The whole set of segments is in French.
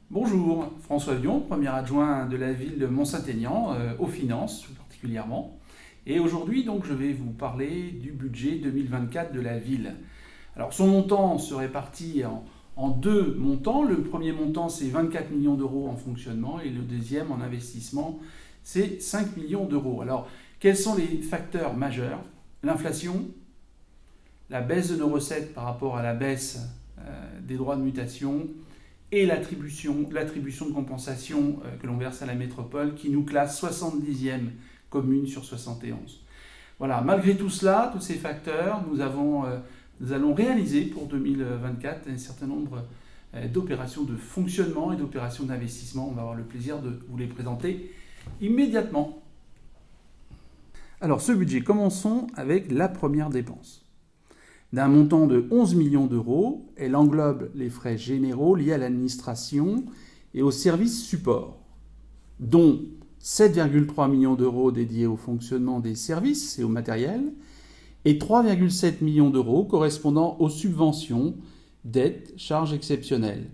Bonjour, François Vion, premier adjoint de la ville de Mont-Saint-Aignan, aux finances tout particulièrement. Et aujourd'hui, donc, je vais vous parler du budget 2024 de la ville. Alors, son montant se répartit en deux montants. Le premier montant, c'est 24 millions d'euros en fonctionnement et le deuxième en investissement, c'est 5 millions d'euros. Alors, quels sont les facteurs majeurs? L'inflation, la baisse de nos recettes par rapport à la baisse des droits de mutation, et l'attribution de compensation que l'on verse à la métropole qui nous classe 70e commune sur 71. Voilà, malgré tout cela, tous ces facteurs, nous allons réaliser pour 2024 un certain nombre d'opérations de fonctionnement et d'opérations d'investissement. On va avoir le plaisir de vous les présenter immédiatement. Alors ce budget, commençons avec la première dépense. D'un montant de 11 millions d'euros, elle englobe les frais généraux liés à l'administration et aux services supports, dont 7,3 millions d'euros dédiés au fonctionnement des services et au matériel, et 3,7 millions d'euros correspondant aux subventions, dettes, charges exceptionnelles.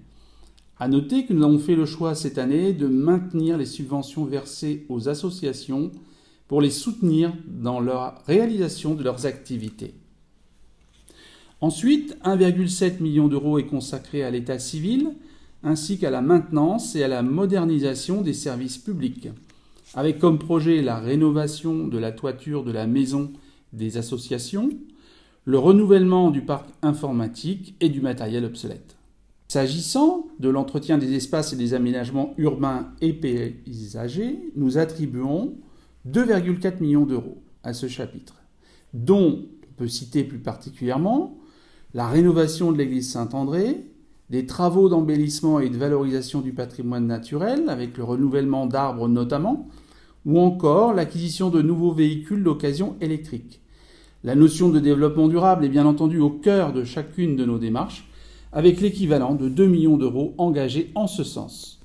A noter que nous avons fait le choix cette année de maintenir les subventions versées aux associations pour les soutenir dans la réalisation de leurs activités. Ensuite, 1,7 million d'euros est consacré à l'état civil, ainsi qu'à la maintenance et à la modernisation des services publics, avec comme projet la rénovation de la toiture de la maison des associations, le renouvellement du parc informatique et du matériel obsolète. S'agissant de l'entretien des espaces et des aménagements urbains et paysagers, nous attribuons 2,4 millions d'euros à ce chapitre, dont on peut citer plus particulièrement la rénovation de l'église Saint-André, des travaux d'embellissement et de valorisation du patrimoine naturel, avec le renouvellement d'arbres notamment, ou encore l'acquisition de nouveaux véhicules d'occasion électrique. La notion de développement durable est bien entendu au cœur de chacune de nos démarches, avec l'équivalent de 2 millions d'euros engagés en ce sens.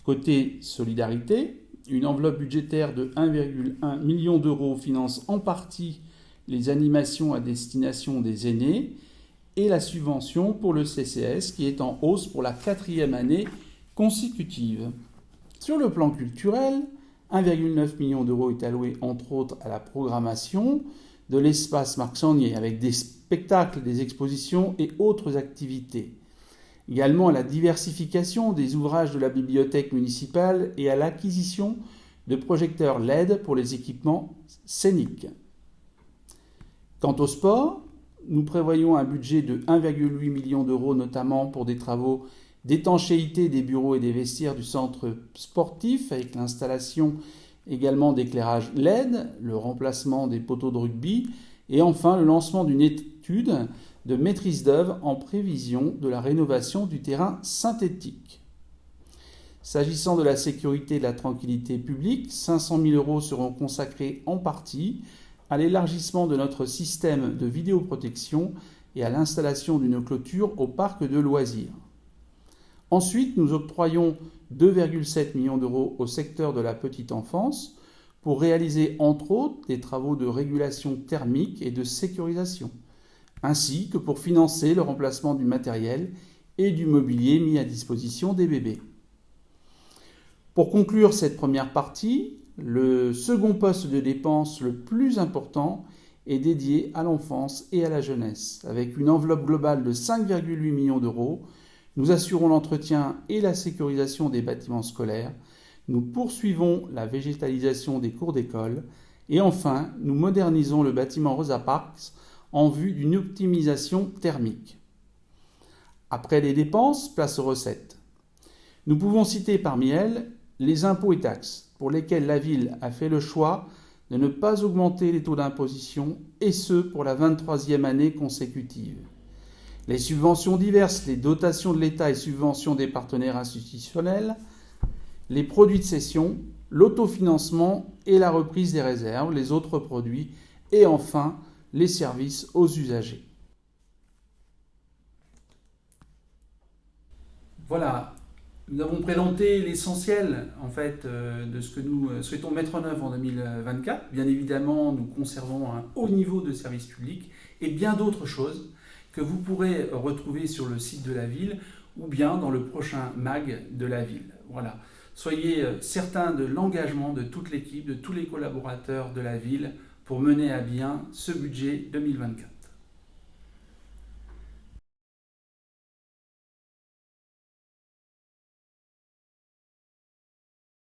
Côté solidarité, une enveloppe budgétaire de 1,1 million d'euros finance en partie les animations à destination des aînés et la subvention pour le CCS qui est en hausse pour la 4e année consécutive. Sur le plan culturel, 1,9 million d'euros est alloué entre autres à la programmation de l'espace Marc Sangnier avec des spectacles, des expositions et autres activités. Également à la diversification des ouvrages de la bibliothèque municipale et à l'acquisition de projecteurs LED pour les équipements scéniques. Quant au sport, nous prévoyons un budget de 1,8 million d'euros, notamment pour des travaux d'étanchéité des bureaux et des vestiaires du centre sportif, avec l'installation également d'éclairage LED, le remplacement des poteaux de rugby, et enfin le lancement d'une étude de maîtrise d'œuvre en prévision de la rénovation du terrain synthétique. S'agissant de la sécurité et de la tranquillité publique, 500 000 euros seront consacrés en partie à l'élargissement de notre système de vidéoprotection et à l'installation d'une clôture au parc de loisirs. Ensuite, nous octroyons 2,7 millions d'euros au secteur de la petite enfance pour réaliser entre autres des travaux de régulation thermique et de sécurisation, ainsi que pour financer le remplacement du matériel et du mobilier mis à disposition des bébés. Pour conclure cette première partie, le second poste de dépense le plus important est dédié à l'enfance et à la jeunesse. Avec une enveloppe globale de 5,8 millions d'euros, nous assurons l'entretien et la sécurisation des bâtiments scolaires, nous poursuivons la végétalisation des cours d'école et enfin, nous modernisons le bâtiment Rosa Parks en vue d'une optimisation thermique. Après les dépenses, place aux recettes. Nous pouvons citer parmi elles les impôts et taxes, pour lesquels la ville a fait le choix de ne pas augmenter les taux d'imposition, et ce pour la 23e année consécutive. Les subventions diverses, les dotations de l'État et subventions des partenaires institutionnels, les produits de cession, l'autofinancement et la reprise des réserves, les autres produits, et enfin les services aux usagers. Voilà. Nous avons présenté l'essentiel en fait, de ce que nous souhaitons mettre en œuvre en 2024. Bien évidemment, nous conservons un haut niveau de service public et bien d'autres choses que vous pourrez retrouver sur le site de la ville ou bien dans le prochain MAG de la ville. Voilà. Soyez certains de l'engagement de toute l'équipe, de tous les collaborateurs de la ville pour mener à bien ce budget 2024.